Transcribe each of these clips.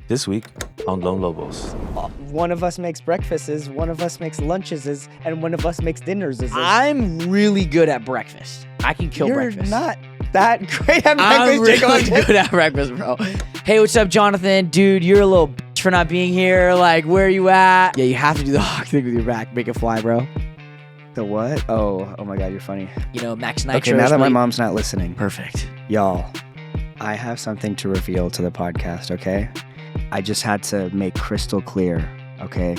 This week on Lone Lobos. One of us makes breakfasts, one of us makes lunches, and one of us makes dinners. I'm really good at breakfast. I can kill You're breakfast. not that great at breakfast. I'm really Jacob. good at breakfast, bro. Hey, what's up, Jonathan? Dude, you're a little bitch for not being here. Like, where are you at? Yeah, you have to do the hawk thing with your back. Make it fly, bro. The what? Oh my God, you're funny. You know, Max Nitro. Okay, now that my mom's not listening, Perfect. y'all, I have something to reveal to the podcast. Okay, I just had to make crystal clear. Okay,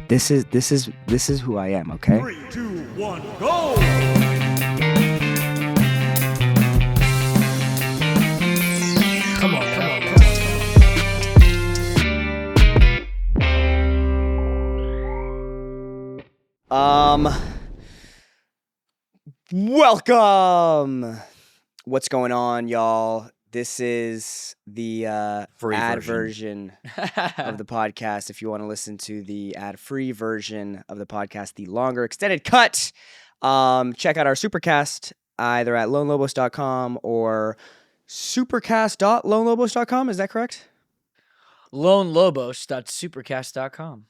this is who I am. Okay. 3, 2, 1, go! Come on. Welcome. What's going on, y'all? This is the Free ad version of the podcast. If you want to listen to the ad-free version of the podcast, the longer extended cut, check out our Supercast either at lonelobos.com or supercast.lonelobos.com. Is that correct? LoneLobos.supercast.com.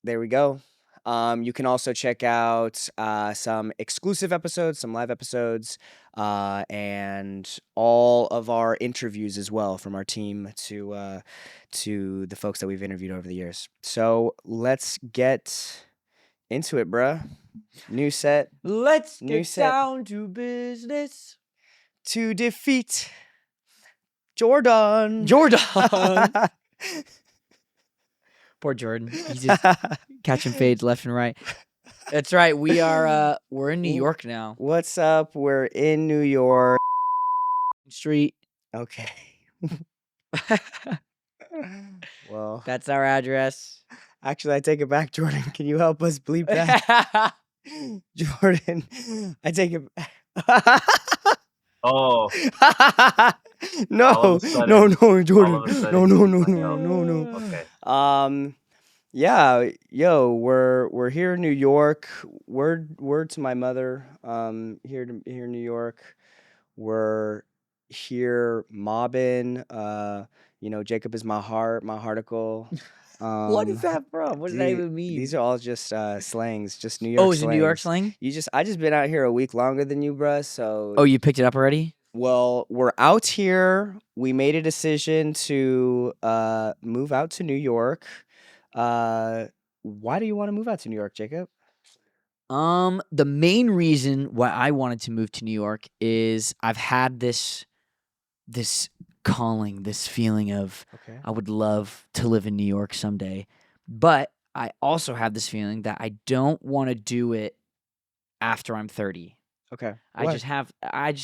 There we go. You can also check out some exclusive episodes, some live episodes, and all of our interviews as well from our team to the folks that we've interviewed over the years. So let's get into it, bruh. New set Let's New get set. down to business. to defeat Jordan. Jordan. Poor Jordan. He's just catching fades left and right. That's right. We're in New York now. What's up? We're in New York. Street. Okay. Well, That's our address. actually, I take it back, Jordan. Can you help us bleep that? Jordan, I take it back. Oh, No, All of a sudden. no, Jordan. All of a sudden, No, like, no. okay. Yeah, yo, we're here in New York. Word to my mother. Here in New York. We're here mobbing. Jacob is my hearticle. What is that from? What does that even mean? These are all just slangs, just New York. Oh, is it New York slangs. slang? I just been out here a week longer than you, bruh. So Oh, you picked it up already? well, we're out here. We made a decision to move out to New York. Why do you want to move out to New York, Jacob? The main reason why I wanted to move to New York is I've had this calling, this feeling of Okay. I would love to live in New York someday. But I also have this feeling that I don't want to do it after I'm 30. Okay. I Why? just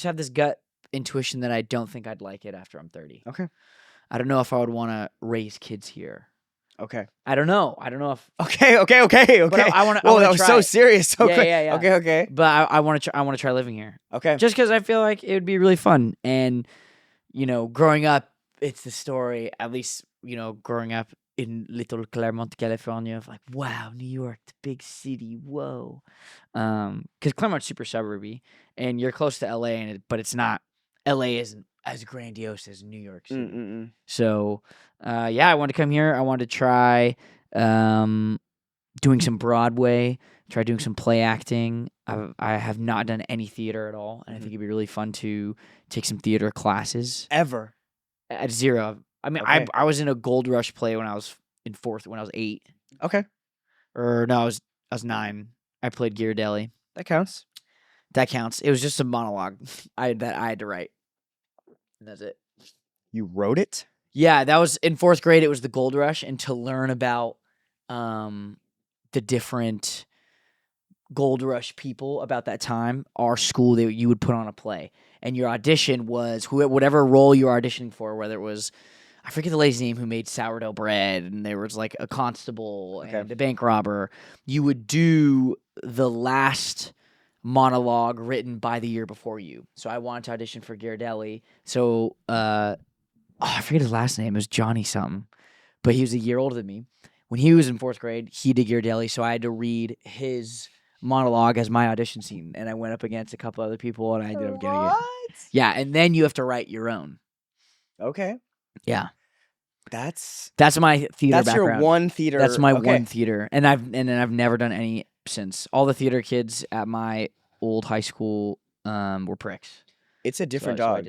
have this gut intuition that I don't think I'd like it after I'm 30. Okay. I don't know if I would want to raise kids here. Okay. I don't know if Okay. But I want to Whoa, that was try so it. serious. So Yeah, quick. yeah. Okay. But I want to try living here. Okay. Just because I feel like it would be really fun. And, growing up, it's the story, at least, growing up in little Claremont, California, of like, wow, New York, the big city, whoa. Because Claremont's super suburby, and you're close to LA, but it's not, LA isn't as grandiose as New York City. Mm-mm. So, I wanted to come here. I wanted to try doing some Broadway, try doing some play acting. I have not done any theater at all, and I think it'd be really fun to take some theater classes. Ever. At zero. I mean, Okay. I was in a Gold Rush play when I was in fourth, when I was 8. Okay. Or no, I was 9. I played Ghirardelli. That counts. That counts. It was just a monologue I had to write. And that's it. You wrote it? Yeah, that was in 4th grade. It was the Gold Rush, and to learn about the different Gold Rush people about that time, our school, you would put on a play, and your audition was whatever role you were auditioning for, whether it was, I forget the lady's name who made sourdough bread, and there was like a constable and a bank robber. You would do the last monologue written by the year before you. So I wanted to audition for Ghirardelli. So I forget his last name. It was Johnny something, but he was a year older than me. When he was in 4th grade, he did Ghirardelli, so I had to read his monologue as my audition scene, and I went up against a couple other people, and I ended up getting it. Yeah, and then you have to write your own. Okay. Yeah. That's my theater that's background. your one theater. That's my okay. one theater, and I've never done any since. All the theater kids at my old high school were pricks. It's a different so dog.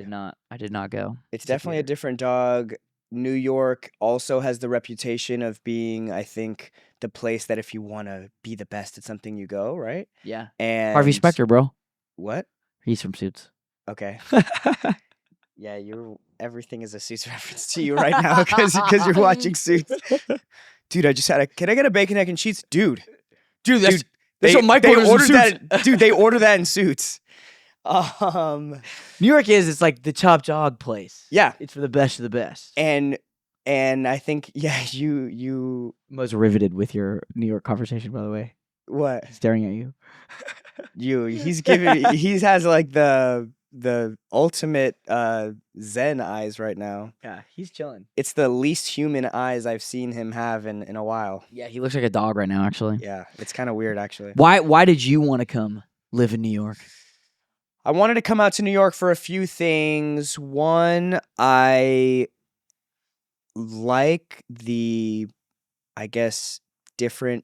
I did not go. It's to definitely a theater. different dog. New York also has the reputation of being, I think, the place that if you want to be the best at something, you go, right? Yeah. And Harvey Specter, bro. What? He's from Suits. Okay. Yeah, everything is a Suits reference to you right now because you're watching Suits. Dude, I just can I get a bacon, egg, and cheese? Dude, that's they, what Mike they orders in ordered Suits. that. Dude, they order that in Suits. New York it's like the top dog place. Yeah, It's for the best of the best. and I think you Most riveted with your New York conversation, by the way. what Staring at you. he has like the ultimate Zen eyes right now. Yeah, he's chilling. It's the least human eyes I've seen him have in a while. Yeah, he looks like a dog right now, actually. Yeah, it's kind of weird actually. Why did you want to come live in New York? I wanted to come out to New York for a few things. One, I like the, I guess, different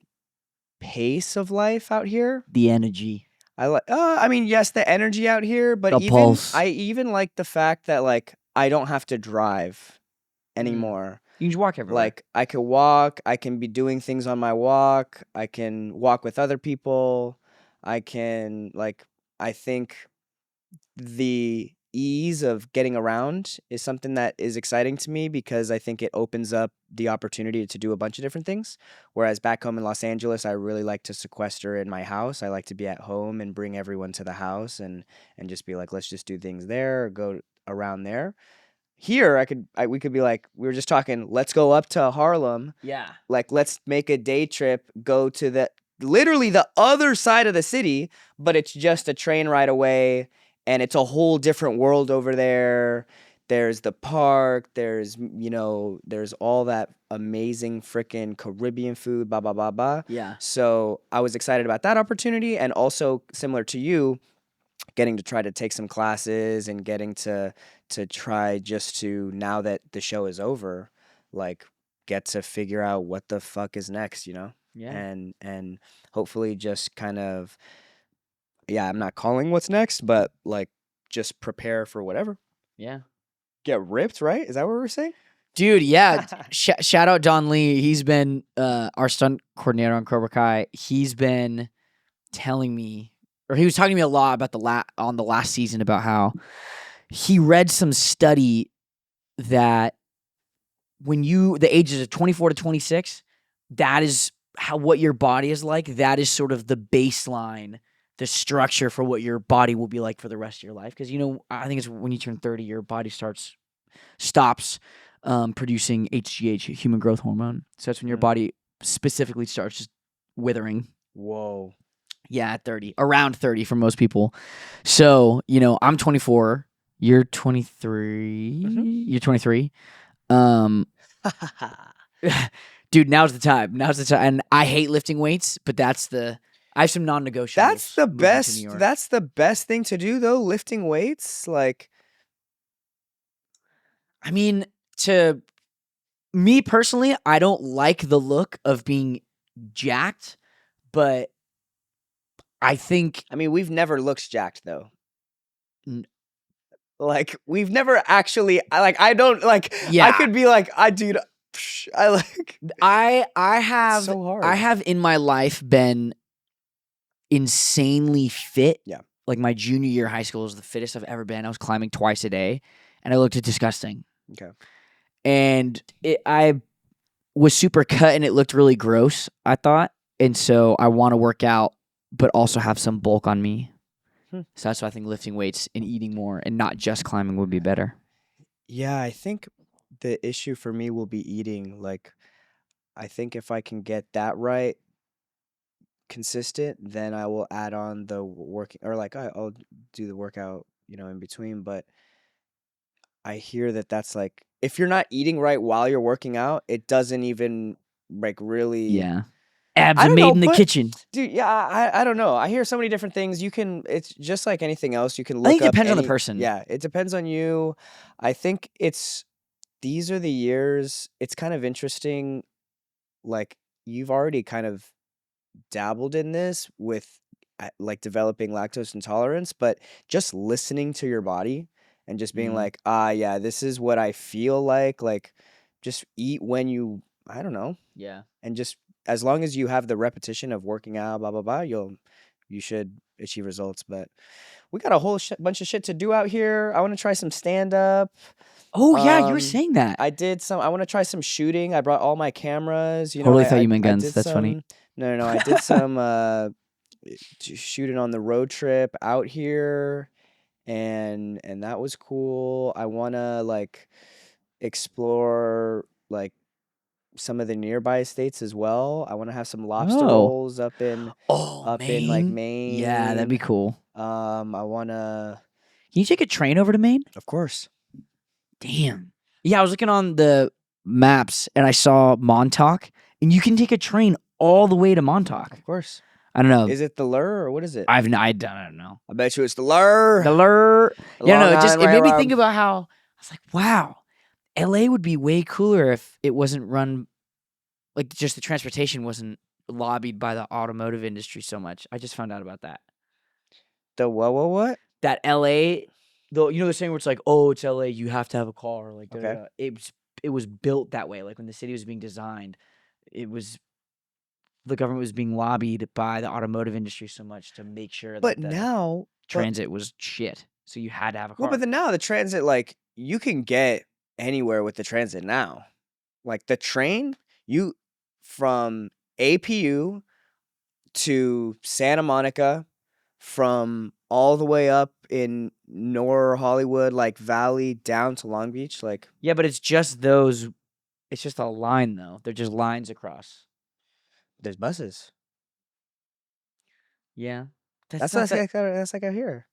pace of life out here. The energy. I mean, yes, the energy out here, but The pulse. I even like the fact that like I don't have to drive anymore. You can just walk everywhere. Like I could walk, I can be doing things on my walk, I can walk with other people. I think the ease of getting around is something that is exciting to me because I think it opens up the opportunity to do a bunch of different things. Whereas back home in Los Angeles, I really like to sequester in my house. I like to be at home and bring everyone to the house and just be like, let's just do things there or go around there. Here, we could be like, we were just talking, let's go up to Harlem. yeah. Like, let's make a day trip, go to literally the other side of the city, but it's just a train ride away. And it's a whole different world over there. There's the park. There's all that amazing freaking Caribbean food, blah, blah, blah, blah. Yeah. So I was excited about that opportunity. And also, similar to you, getting to try to take some classes and getting to try just to, now that the show is over, like, get to figure out what the fuck is next, Yeah. And hopefully just kind of, yeah, I'm not calling what's next, but like just prepare for whatever. Yeah. Get ripped, right? Is that what we're saying? Dude, yeah. Shout out Don Lee. He's been our stunt coordinator on Cobra Kai. He's been telling me, or he was talking to me a lot about on the last season about how he read some study that when the ages of 24 to 26, that is what your body is like. That is sort of the baseline, the structure for what your body will be like for the rest of your life. Because, I think it's when you turn 30, your body stops producing HGH, human growth hormone. So that's when your body specifically starts just withering. Whoa. Yeah, at 30. Around 30 for most people. So, I'm 24. You're 23. Mm-hmm. You're 23. Dude, now's the time. And I hate lifting weights, but I have some non-negotiables. That's the moving to best. New York. That's the best thing to do, though. Lifting weights, like. I mean, to me personally, I don't like the look of being jacked, but I think. I mean, we've never looked jacked though. Like we've never actually. I don't like. Yeah. I could be like, dude. I like. I have. It's so hard. I have in my life been insanely fit. Yeah. Like my junior year of high school was the fittest I've ever been. I was climbing twice a day, and I looked disgusting. Okay. And I was super cut, and it looked really gross, I thought. And so I want to work out, but also have some bulk on me. So that's why I think lifting weights and eating more and not just climbing would be better. Yeah, I think the issue for me will be eating. Like, I think if I can get that right, consistent, then I will add on the working, or like I'll do the workout, in between. But I hear that's like, if you're not eating right while you're working out, it doesn't even like really. Yeah. Abs I are don't made know, in the but- kitchen. Dude, yeah, I don't know. I hear so many different things. It's just like anything else. You can look I think it up depends on the any- person. Yeah, it depends on you. I think it's these are the years. It's kind of interesting. Like you've already kind of dabbled in this with like developing lactose intolerance, but just listening to your body and just being like, yeah, this is what I feel like just eat when you, I don't know. Yeah. And just as long as you have the repetition of working out, blah, blah, blah, you should achieve results. But we got a whole bunch of shit to do out here. I want to try some stand up. Oh yeah, you were saying that. I want to try some shooting. I brought all my cameras. Totally thought you meant guns. That's funny. No. I did some shooting on the road trip out here, and that was cool. I want to like explore like some of the nearby states as well. I want to have some lobster rolls up in in like Maine. Yeah, that'd be cool. I want to. Can you take a train over to Maine? Of course. Damn. Yeah, I was looking on the maps and I saw Montauk, and you can take a train all the way to Montauk. Of course. I don't know. Is it the Lure or what is it? I don't know. I bet you it's the Lure. The Lure. Yeah, no, it made me Railroad. think about how I was like, wow, LA would be way cooler if it wasn't run like just the transportation wasn't lobbied by the automotive industry so much. I just found out about that. The what? That LA, though, you know the saying where it's like, oh, it's LA, you have to have a car. Like, Okay. It was built that way. Like when the city was being designed, the government was being lobbied by the automotive industry so much to make sure But that the now transit was shit. So you had to have a car. Well, but now the transit, like you can get anywhere with the transit now. Like the train, from APU to Santa Monica, from all the way up in Hollywood, like Valley, down to Long Beach, like Yeah, but it's just those. It's just a line though. They're just lines across. there's buses. Yeah, That's like out here.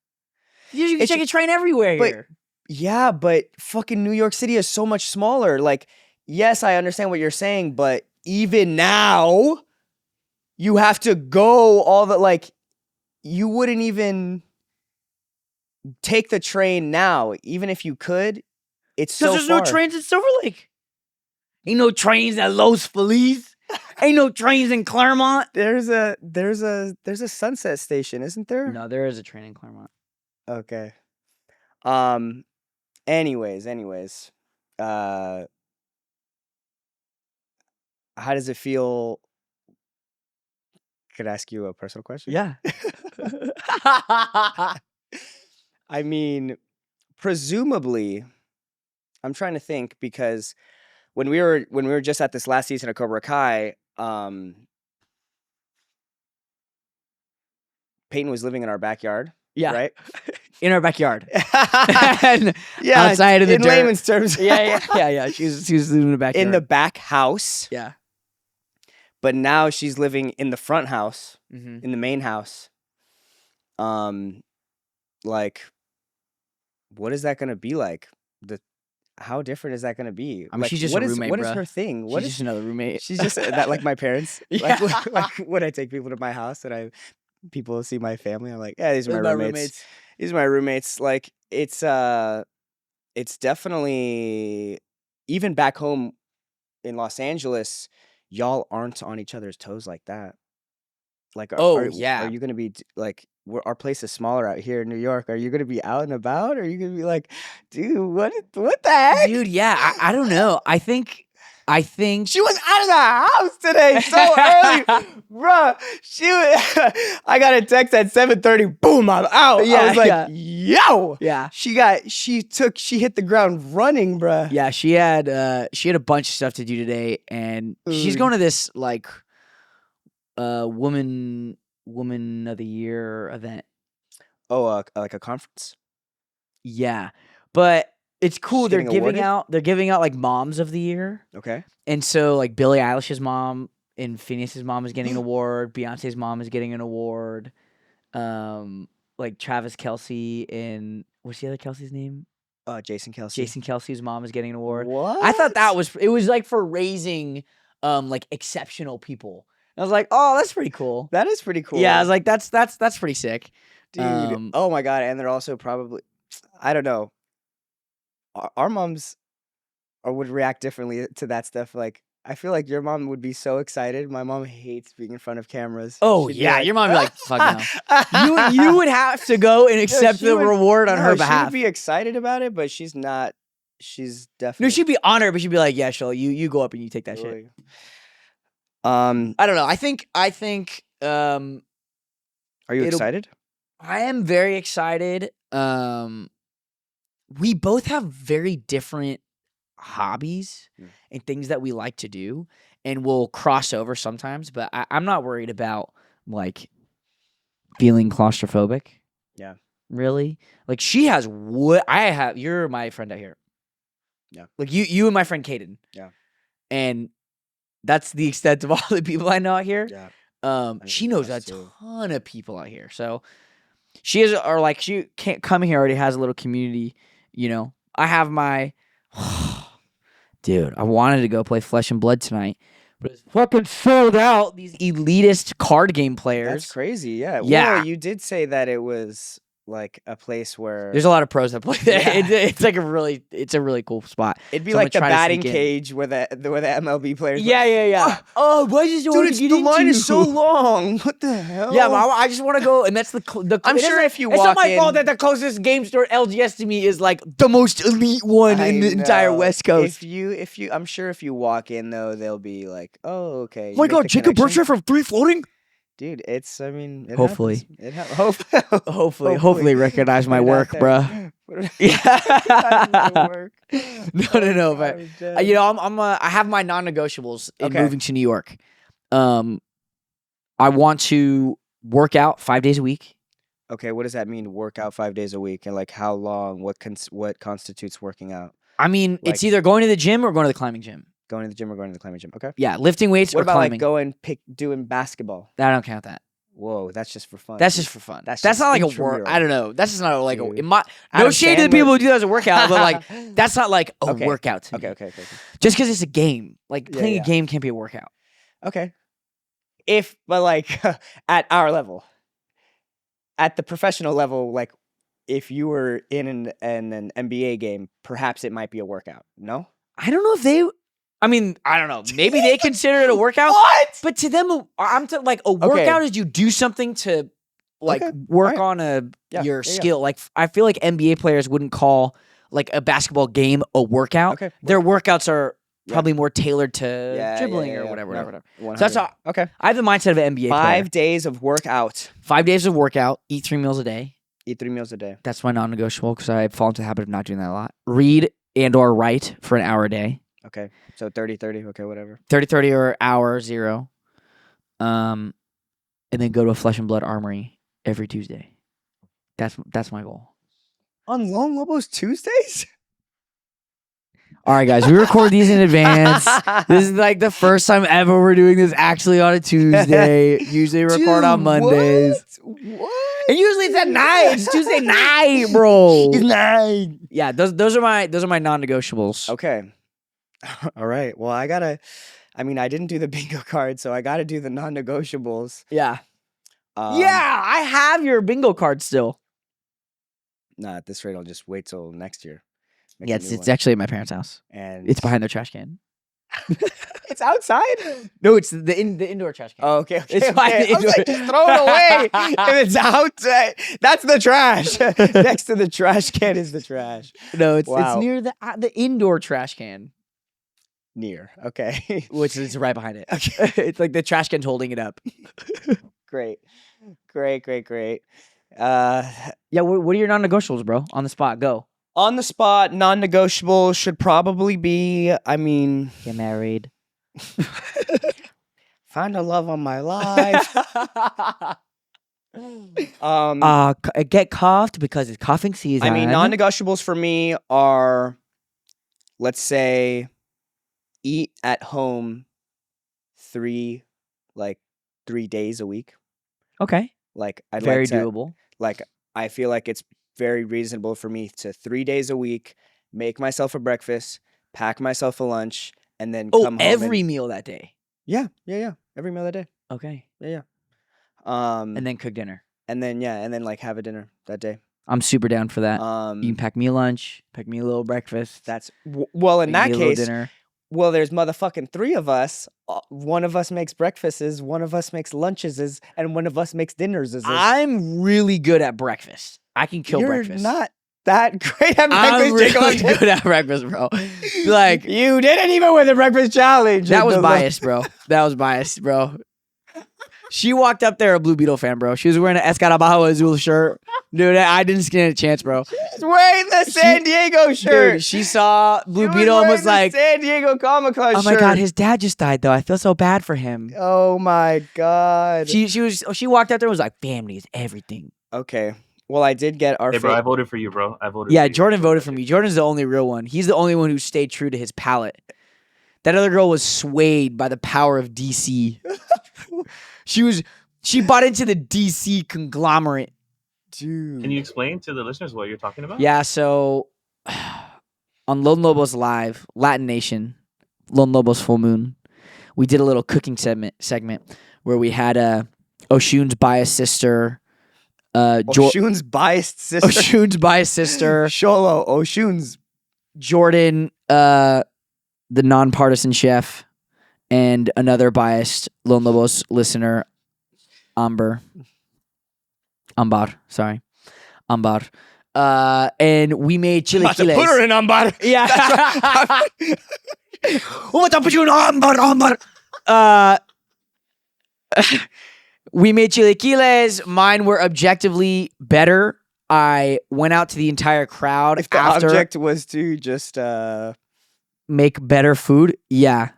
You can It's take a train everywhere but- here. Yeah, but fucking New York City is so much smaller. Like, yes, I understand what you're saying, but even now, you have to go all the, like, you wouldn't even take the train now, even if you could. It's so Because there's far. no trains in Silver Lake. Ain't no trains at Los Feliz. Ain't no trains in Claremont. There's a Sunset Station, isn't there? No, there is a train in Claremont. Okay. Anyways, how does it feel? Could I ask you a personal question? Yeah. I mean, presumably, I'm trying to think because when we were just at this last season of Cobra Kai, Peyton was living in our backyard. Yeah. Right? In our backyard. And outside in the dirt. layman's terms. Yeah. She was living in the backyard. In the back house. Yeah. But now she's living in the front house, Mm-hmm. in the main house. Like, what is that gonna be like? How different is that gonna be? I mean, like, she's just what a is roommate, what is bruh. her thing? She's just another roommate. She's just that like my parents. Yeah. Like when I take people to my house and people see my family, I'm like, yeah, these are my roommates. These are my roommates. Like it's definitely, even back home in Los Angeles, y'all aren't on each other's toes like that. Like, yeah. are you gonna be like? Our place is smaller out here in New York. Are you gonna be out and about? Or are you gonna be like, dude, what the heck? Dude, yeah, I don't know. I think She was out of the house today so early, bruh. I got a text at 7:30. Boom, I'm out. Yeah, I was like, yeah. yo. Yeah. She hit the ground running, bruh. Yeah, she had a bunch of stuff to do today, and she's going to this like woman of the year event. Oh, like a conference. Yeah, but it's cool. She's They're getting giving awarded? out like moms of the year, Okay. and so like Billie Eilish's mom and Phineas's mom is getting an award. Beyonce's mom is getting an award. Like Travis Kelce and what's the other Kelce's name? Jason Kelsey. Jason Kelce's mom is getting an award. What? I thought it was like for raising like exceptional people. I was like, oh, that's pretty cool. That is pretty cool. Yeah, I was like, that's pretty sick. dude. Oh my god! And they're also probably, I don't know. Our moms or would react differently to that stuff. Like, I feel like your mom would be so excited. My mom hates being in front of cameras. Oh She'd be yeah, like, your mom would be like, "Fuck no." You would have to go and accept she the would- reward on no, her She behalf. would be excited about it, but she's not. She's No, definitely. she'd be honored, but she'd be like, "Yeah, Xolo, you go up and you take that shit." I don't know. I think Are you it'll- excited? I am very excited. We both have very different hobbies Mm. and things that we like to do, and we'll cross over sometimes. But I'm not worried about like feeling claustrophobic. Yeah. Really? Like she has what I have. You're my friend out here. Yeah. Like you and my friend Caden. Yeah. And that's the extent of all the people I know out here. Yeah. She knows a us too. ton of people out here. So she is, or like she can't come here, already has a little community, you know. I have my dude, I wanted to go play Flesh and Blood tonight, but it's fucking sold out. These elitist card game players. That's crazy. Yeah. Yeah. Well, you did say that it was like a place where There's a lot of pros that play there. Yeah. It's like it's a really cool spot. it'd be So I'm like the gonna try to batting sneak in. cage where the MLB players. Yeah. Oh, why is Dude, it's, the line is so long. What the hell? Yeah, but I just want to go, and that's the. I'm it sure isn't- if you it's not walk my in- fault that the closest game store LGS to me is like the most elite one in the entire West Coast. If you, I'm sure if you walk in though, they'll be like, "Oh, okay." Oh you my make God, the Jacob connection. Bertrand from 3 floating. Dude, it's. I mean, it Hopefully. happens. It Hopefully recognize my Put it out work, there. bruh. Put it- Yeah. my work. No, but I'm dead. you know, I have my non-negotiables in Okay. moving to New York. I want to work out 5 days a week. Okay, what does that mean? Work out 5 days a week, and like how long? What constitutes working out? I mean, it's Like- either going to the gym or going to the climbing gym. Going to the gym or going to the climbing gym? Okay. Yeah, lifting weights What or about climbing. like doing basketball? I don't count that. Whoa, that's just for fun. That's just for fun. That's That's just not like a work. intramural. I don't know. That's just not like a. Dude. In my, Adam no shade to the Sandler- people who do that as a workout, but like that's not like a Okay. workout to me. Okay. Just because it's a game, like Yeah, playing yeah. a game can't be a workout. Okay. But like at our level, at the professional level, like if you were in an NBA game, perhaps it might be a workout. No? I don't know if they. I mean, I don't know. Maybe they consider it a workout. What? But to them, like a workout is you do something to like Okay, work alright. on Yeah, your yeah, yeah. skill. Like I feel like NBA players wouldn't call like a basketball game a workout. Okay. Their workouts are Yeah. probably more tailored to Yeah, dribbling yeah, or yeah. whatever. No, whatever. 100. So that's how Okay. I have the mindset of an NBA 5 player. days of workout. 5 days of workout, eat 3 meals a day. Eat 3 meals a day. That's my non-negotiable because I fall into the habit of not doing that a lot. Read and or write for an hour a day. Okay. So 30. Okay, whatever. 30 or hour 0. And then go to a Flesh and Blood Armory every Tuesday. That's my goal. On Long Lobos Tuesdays? All right, guys, we record these in advance. This is like the first time ever we're doing this actually on a Tuesday. Usually we record on Dude, Mondays. What? And usually it's at night. It's Tuesday night, bro. It's night. Yeah, those are my non-negotiables. Okay. All right. Well, I didn't do the bingo card, so I gotta do the non-negotiables. Yeah. Um, Yeah, I have your bingo card still. Nah, at this rate, I'll just wait till next year. Make Yeah, a it's new it's one. actually at my parents' house. And It's behind their trash can. It's outside. No, it's the indoor trash can. Oh, okay. It's okay, fine. okay. I was like, just throw it away. If it's outside, that's the trash. Next to the trash can is the trash. No, it's Wow. near the indoor trash can, Near. Okay. which is right behind it. Okay. It's like the trash can's holding it up. Great. Yeah, what are your non-negotiables, bro? On the spot, go. On the spot, non-negotiable should probably be. Get married. Find a love on my life. Get coughed because it's coughing season. Non-negotiables for me are, let's say, eat at home 3 days a week. Okay, Like I'd very like to, doable. like I feel like it's very reasonable for me to 3 days a week make myself a breakfast, pack myself a lunch, and then Oh, come home. every meal that day. yeah, every meal of the day. Okay, And and then cook dinner. then like have a dinner that day. I'm super down for that. Um, You can pack me a lunch, pack me a little breakfast. well, in pack that me a little case, dinner. well, there's motherfucking 3 of us. One of us makes breakfasts, one of us makes lunches, and one of us makes dinners. I'm really good at breakfast. I can kill You're breakfast. not that great at I'm breakfast. really Jacob. good at breakfast, bro. Like You didn't even win the breakfast challenge. that was biased, bro. That was biased, bro. She walked up there a Blue Beetle fan, bro. She was wearing an Escarabajo Azul shirt. Dude, I didn't stand a chance, bro. She's wearing the San Diego shirt. Dude, she saw Blue She Beetle and was wearing like, the San Diego Comic Con "Oh shirt. my god, his dad just died though. I feel so bad for him." Oh my god. She walked out there and was like, "Family is everything." Okay. Well, I did get our Hey, bro, I voted for you, bro. I voted Yeah, for you. Jordan voted for me. Jordan's the only real one. He's the only one who stayed true to his palate. That other girl was swayed by the power of DC. She bought into the DC conglomerate. Dude. Can you explain to the listeners what you're talking about? Yeah, so on Lone Lobos Live, Latin Nation, Lone Lobos Full Moon, we did a little cooking segment where we had Oshun's biased sister, Oshun's biased sister. Oshun's biased sister, Xolo, Oshun's. Jordan, the nonpartisan chef, and another biased Lone Lobos listener, Ambar. And we made chilaquiles. Put her in ambar. Yeah. We made chilaquiles. Mine were objectively better. I went out to the entire crowd If the after object was to just make better food. Yeah.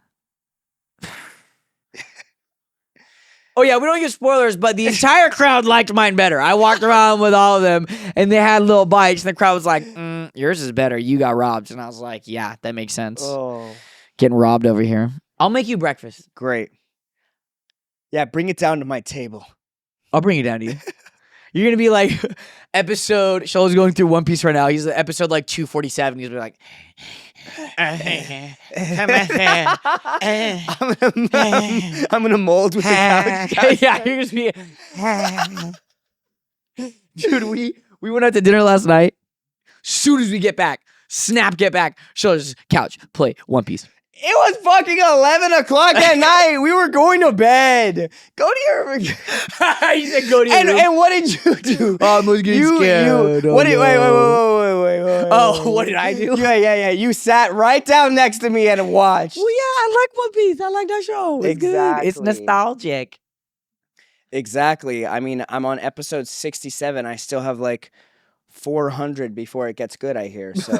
Oh yeah, we don't give spoilers, but the entire crowd liked mine better. I walked around with all of them, and they had little bites, and the crowd was like, yours is better. You got robbed. And I was like, yeah, that makes sense. oh, Getting robbed over here. I'll make you breakfast. great. Yeah, bring it down to my table. I'll bring it down to you. You're going to be like, episode, Xolo's going through One Piece right now. He's at episode like 247. He's like, I'm gonna mold with the couch. yeah, you're just be. Dude, we went out to dinner last night. Soon as we get back, get back. Xolo's couch, play One Piece. It was fucking 11 o'clock at night. We were going to bed. Go to your. He said, "Go to your room." And what did you do? Oh, I was getting scared. What did, wait. Oh, what did I do? Yeah. You sat right down next to me and watched. Well, yeah, I like One Piece. I like that show. It's good. It's Exactly. nostalgic. Exactly. I mean, I'm on episode 67. I still have like 400 before it gets good, I hear. So,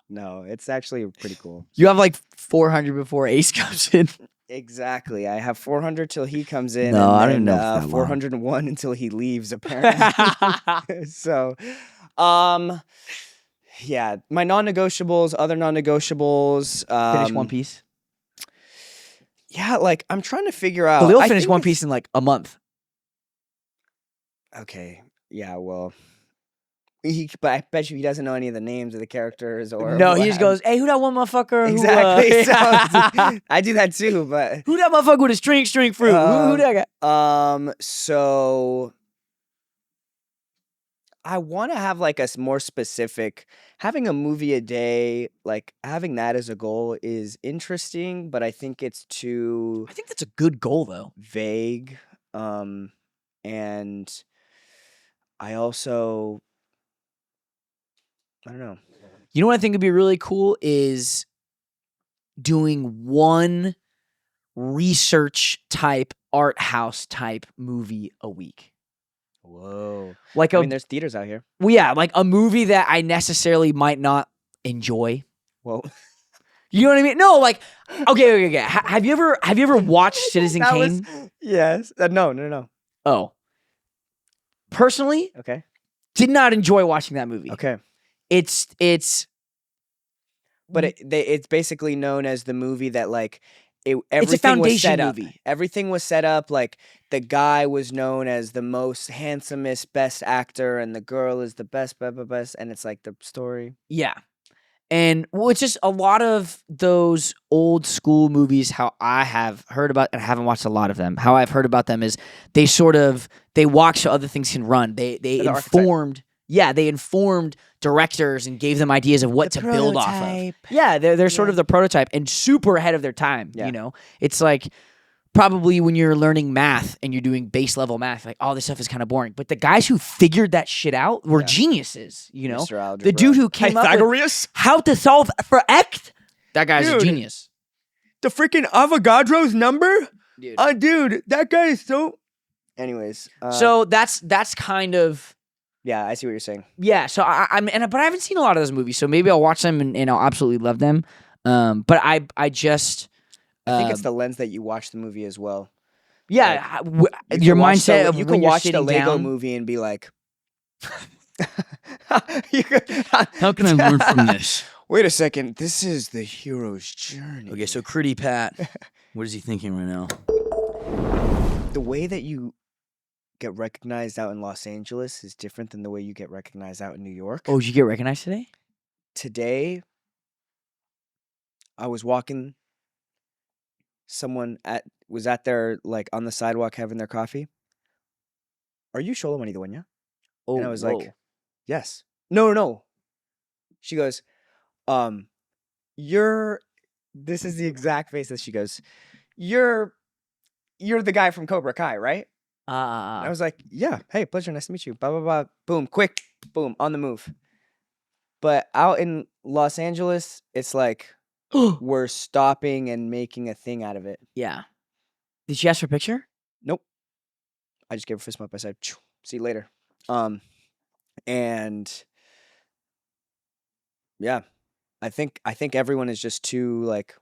no, it's actually pretty cool. You have like 400 before Ace comes in. Exactly. I have 400 till he comes in. No, and I don't then, know if that long. 401 until he leaves, apparently. So, yeah, my non-negotiables, other non-negotiables. Finish One Piece. Yeah, like I'm trying to figure out. Khalil I finished think One it's- Piece in like a month. Okay. Yeah. Well. But I bet you he doesn't know any of the names of the characters or. No, he what just have- goes, "Hey, who that one motherfucker?" Exactly. Who, So, I do that too, but who that motherfucker with a string fruit? Who that guy? So I want to have like a more specific. Having a movie a day, like having that as a goal is interesting, but I think it's too I think that's a good goal, though. vague. And I also. I don't know. You know what I think would be really cool is doing one research type, art house type movie a week. Whoa. Like I mean, there's theaters out here. well, yeah, like a movie that I necessarily might not enjoy. Well, You know what I mean? No, like okay. Have you ever watched Citizen that was- Kane? yes. No. Oh, personally, Okay. did not enjoy watching that movie. Okay. It's But it's basically known as the movie that like it's a everything was foundation set up. movie. Everything was set up like the guy was known as the most handsomest, best actor, and the girl is the best, and it's like the story. Yeah. And well, it's just a lot of those old school movies, how I have heard about, and I haven't watched a lot of them, how I've heard about them is they walk so other things can run. They The archetype. informed they informed directors and gave them ideas of what to build off of. Yeah, they're sort of the prototype and super ahead of their time. Yeah. You know, it's like probably when you're learning math and you're doing base level math, like all this stuff is kind of boring. But the guys who figured that shit out were geniuses. You know, Mr. Algebra. the dude who came up with how to solve for X, that guy's a genius. The freaking Avogadro's number, Dude. dude, that guy is so. Anyways, So that's kind of. yeah, I see what you're saying. Yeah, so but I haven't seen a lot of those movies, so maybe I'll watch them and I'll absolutely love them. But I just I think it's the lens that you watch the movie as well. yeah, You your can watch mindset of you when can you're watch the sitting Lego down. movie and be like, How can I learn from this? wait a second, this is the hero's journey. Okay, so Critty Pat, what is he thinking right now? The way that you get recognized out in Los Angeles is different than the way you get recognized out in New York. Oh, did you get recognized today? Today, I was walking. Someone was at their like on the sidewalk having their coffee. Are you Xolo Maridueña? Oh, And I was whoa. like, yes. No. She goes, you're. This is the exact face that she goes. You're the guy from Cobra Kai, right? And I was like, yeah. Hey, pleasure. Nice to meet you. Blah blah blah. Boom. Quick. Boom. On the move. But out in Los Angeles, it's like we're stopping and making a thing out of it. yeah. Did she ask for a picture? Nope. I just gave her a fist bump. I said, see you later. And yeah, I think everyone is just too like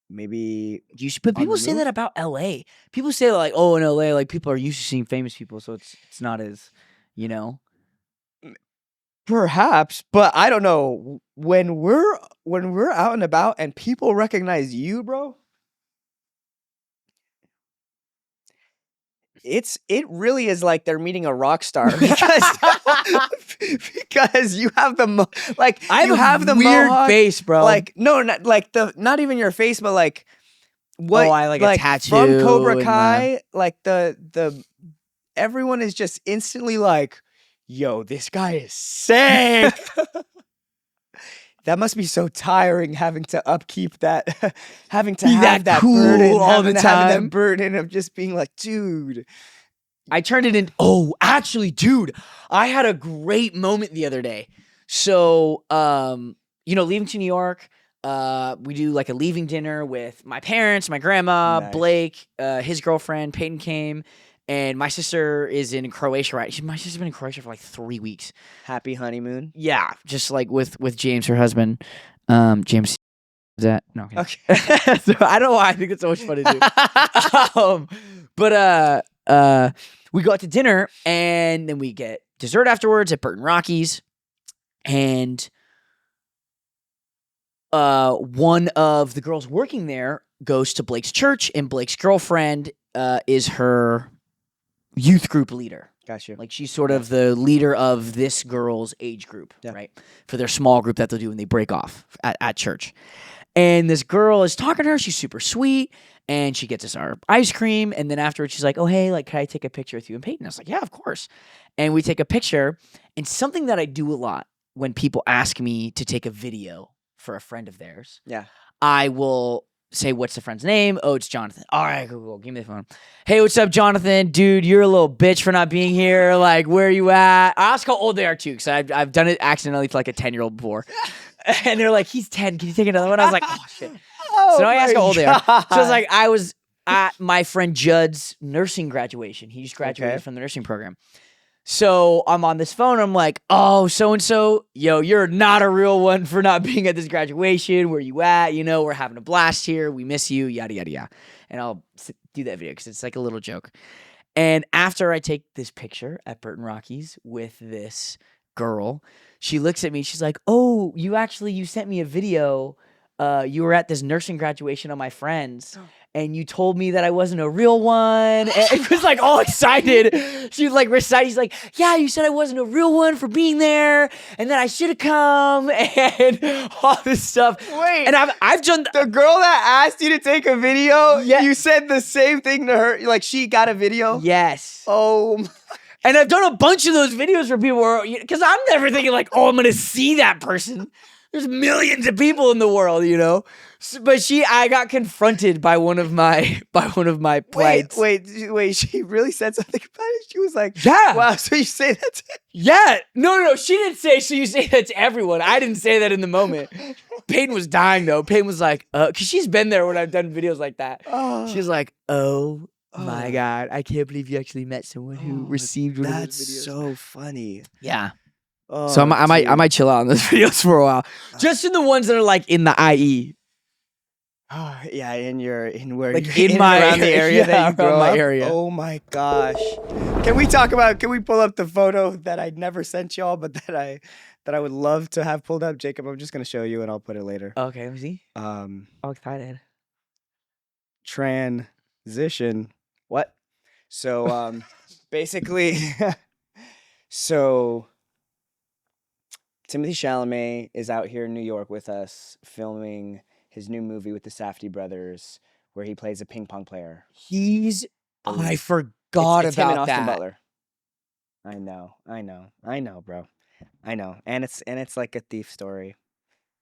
maybe But on people the say move? that about LA. People say like, oh, in LA, like people are used to seeing famous people, so it's not as, you know. perhaps, but I don't know. When we're out and about and people recognize you, bro, it really is like they're meeting a rock star because you have the like you have the weird mohawk, face, bro. like no, not like not even your face, but like what I like a tattoo from Cobra and, Kai, like the everyone is just instantly like, yo, this guy is sick. That must be so tiring having to upkeep that, having to Be have that that cool burden all the having time. that burden of just being like, dude. I turned it in. Oh, actually, dude, I had a great moment the other day. So, leaving to New York, we do like a leaving dinner with my parents, my grandma, Nice. Blake, his girlfriend, Peyton came, and my sister is in Croatia, right? My sister's been in Croatia for like 3 weeks. Happy honeymoon. Yeah, just like with James, her husband. James, is that? No, okay. Okay. So I don't know why I think it's so much fun to do. But we go out to dinner and then we get dessert afterwards at Burton Rockies. And one of the girls working there goes to Blake's church, and Blake's girlfriend is her youth group leader. Got you. Like she's sort of the leader of this girl's age group, Yeah. right? For their small group that they'll do when they break off at church. And this girl is talking to her. She's super sweet. And she gets us our ice cream. And then afterwards, she's like, oh, hey, like, can I take a picture with you and Peyton? I was like, yeah, of course. And we take a picture. And something that I do a lot when people ask me to take a video for a friend of theirs, Yeah. I will say, what's the friend's name? Oh, it's Jonathan. All right, cool. Give me the phone. Hey, what's up, Jonathan? Dude, you're a little bitch for not being here. Like, where are you at? I ask how old they are, too, because I've done it accidentally to like a 10-year-old before. And they're like, he's 10. Can you take another one? I was like, oh, shit. So now I ask how old they are. So it's like, I was at my friend Judd's nursing graduation. He just graduated Okay. from the nursing program. So I'm on this phone. I'm like, oh, so-and-so, yo, you're not a real one for not being at this graduation. Where you at? You know, we're having a blast here. We miss you, yada, yada, yada. And I'll do that video because it's like a little joke. And after I take this picture at Burton Rockies with this girl, she looks at me. She's like, oh, you sent me a video. You were at this nursing graduation of my friends. And you told me that I wasn't a real one. And it was like all excited. She was like reciting. She's like, yeah, you said I wasn't a real one for being there. And that I should have come. And all this stuff. Wait. And I've done. The girl that asked you to take a video, Yeah. you said the same thing to her. Like she got a video. Yes. Oh. And I've done a bunch of those videos for people because I'm never thinking like, oh, I'm going to see that person. There's millions of people in the world, you know? But I got confronted by one of my plights. Wait, she really said something about it? She was like, yeah. Wow, so you say that to Yeah. No. She didn't say, so you say that to everyone. I didn't say that in the moment. Peyton was dying, though. Peyton was like, because she's been there when I've done videos like that. She's like, oh my God, I can't believe you actually met someone who received one of those videos. That's so funny. Yeah. Oh, So I might chill out on those videos for a while. Just in the ones that are like in the IE. Oh, yeah, in where Like you're in my around the area that you grow my up. area. Oh my gosh. Can we pull up the photo that I never sent y'all, but that I would love to have pulled up? Jacob, I'm just gonna show you and I'll put it later. Okay, let me see. I'm excited. Transition. What? So basically so Timothée Chalamet is out here in New York with us filming his new movie with the Safdie brothers where he plays a ping pong player. I forgot It's him and about Austin that. Butler. I know, bro. I know. And it's like a thief story.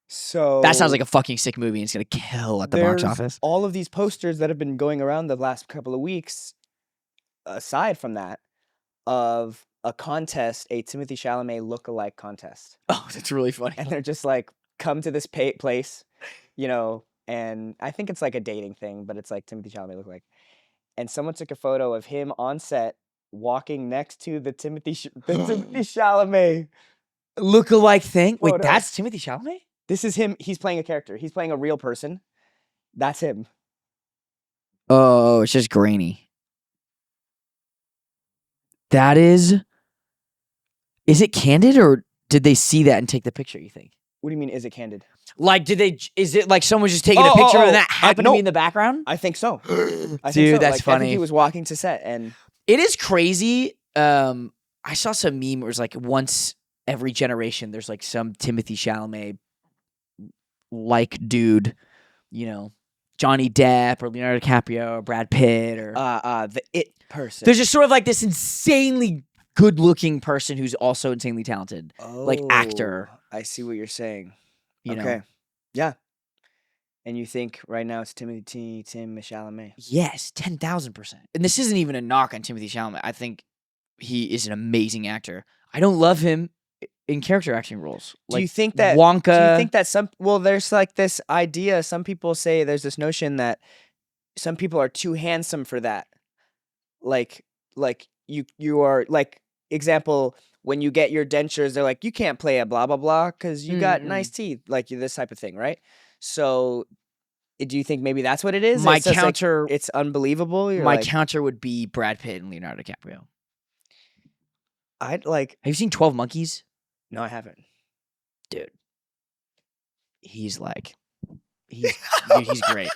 So That sounds like a fucking sick movie and it's going to kill at the box there's office. all of these posters that have been going around the last couple of weeks, aside from that, of a contest, a Timothée Chalamet look-alike contest. Oh, that's really funny. And they're just like, come to this place, you know, and I think it's like a dating thing, but it's like Timothée Chalamet look-alike. And someone took a photo of him on set walking next to the Timothée Chalamet Look-alike thing? Wait, Photo. that's Timothée Chalamet? This is him. He's playing a character. He's playing a real person. That's him. Oh, it's just grainy. That is it candid or did they see that and take the picture, you think? What do you mean, is it candid? Like, is it like someone just taking a picture and that happened to be in the background? I think so. I Dude, think so. that's I funny. think he was walking to set and... It is crazy. I saw some meme where it's like once every generation, there's like some Timothée Chalamet like dude, you know, Johnny Depp or Leonardo DiCaprio or Brad Pitt or the it person. there's just sort of like this insanely good-looking person who's also insanely talented, like actor. I see what you're saying. You Okay. know? Yeah. And you think right now it's Tim Chalamet? Yes, 10,000%. And this isn't even a knock on Timothée Chalamet. I think he is an amazing actor. I don't love him in character acting roles. Do Like you think that Wonka? Do you think that there's like this idea, some people say there's this notion that some people are too handsome for that. Like you are like, example, when you get your dentures, they're like, you can't play a blah blah blah because you got nice teeth, like this type of thing, right? So do you think maybe that's what it is? My It's just, like, counter, it's unbelievable. You're my like, counter would be Brad Pitt and Leonardo DiCaprio. I'd like. Have you seen 12 Monkeys? No, I haven't. Dude, he's like, dude, he's great.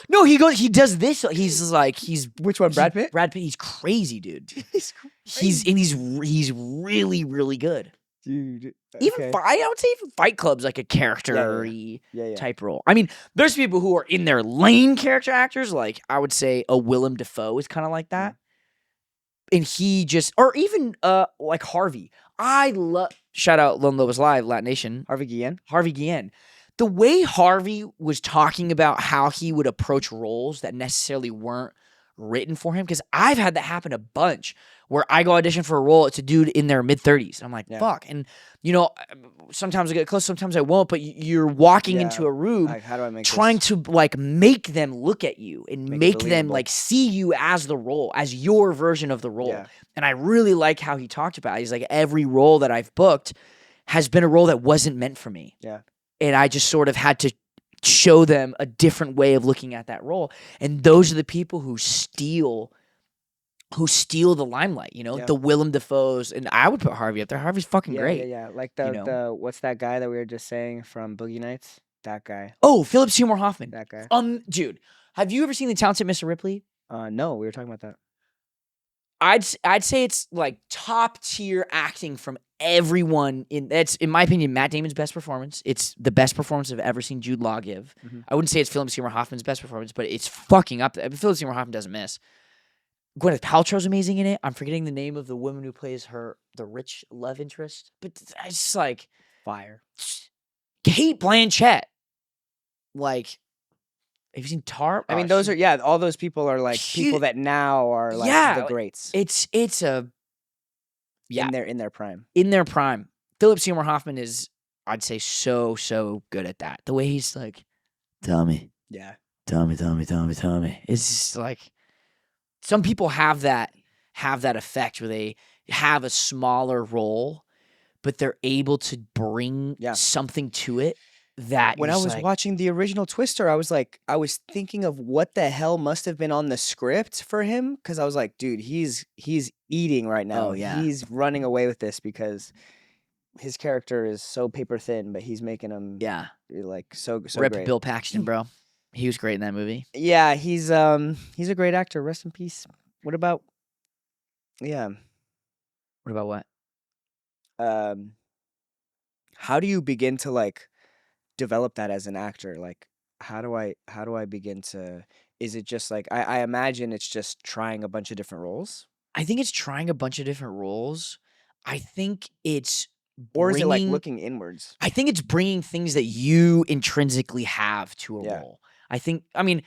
No, he does this. He's Which one, Brad Pitt? Brad Pitt. He's crazy, dude. He's He's really, really good. dude. Even I would say even Fight Club's like a character yeah. type role. I mean, there's people who are in their lane character actors. Like I would say a Willem Dafoe is kind of like that. And he just, or even like Harvey. I love, shout out Lone Lobos Live, Latin Nation. Harvey Guillen. Harvey Guillen. The way Harvey was talking about how he would approach roles that necessarily weren't written for him, because I've had that happen a bunch where I go audition for a role, it's a dude in their mid-30s. And I'm like, fuck. And, you know, sometimes I get close, sometimes I won't, but you're walking into a room Like, how do I make trying this? to, like, make them look at you and make them, believable. like, see you as the role, as your version of the role. Yeah. And I really like how he talked about it. He's like, every role that I've booked has been a role that wasn't meant for me. Yeah. And I just sort of had to show them a different way of looking at that role. And those are the people who steal the limelight, you know, the Willem Dafoes. And I would put Harvey up there. Harvey's fucking great. Yeah. Like you know? the what's that guy that we were just saying from Boogie Nights? That guy. Oh, Philip Seymour Hoffman. That guy. Dude, have you ever seen The Talented Mr. Ripley? No, we were talking about that. I'd say it's like top tier acting from everyone. That's, in my opinion, Matt Damon's best performance. It's the best performance I've ever seen Jude Law give. I wouldn't say it's Philip Seymour Hoffman's best performance, but it's fucking up there. Philip Seymour Hoffman doesn't miss. Gwyneth Paltrow's amazing in it. I'm forgetting the name of the woman who plays the rich love interest. But it's just like Fire. Kate Blanchett. Like, have you seen Tar? I mean, those are all those people are like people that now are like the greats. It's a in their prime. In their prime. Philip Seymour Hoffman is, I'd say, so good at that. The way he's like, Tommy. Yeah. Tommy. It's just like some people have that effect where they have a smaller role, but they're able to bring something to it that when I was watching the original Twister, I was thinking of what the hell must have been on the script for him, because I was like, dude, he's eating right now. Oh, yeah. He's running away with this because his character is so paper thin, but he's making him like so Rip great. Bill Paxton, bro. He was great in that movie. Yeah, he's a great actor. Rest in peace. What about what? How do you begin to like develop that as an actor? Like, how do I begin to? Is it just like I imagine it's just trying a bunch of different roles? I think it's trying a bunch of different roles. I think it's or is it like looking inwards? I think it's bringing things that you intrinsically have to a role. I mean,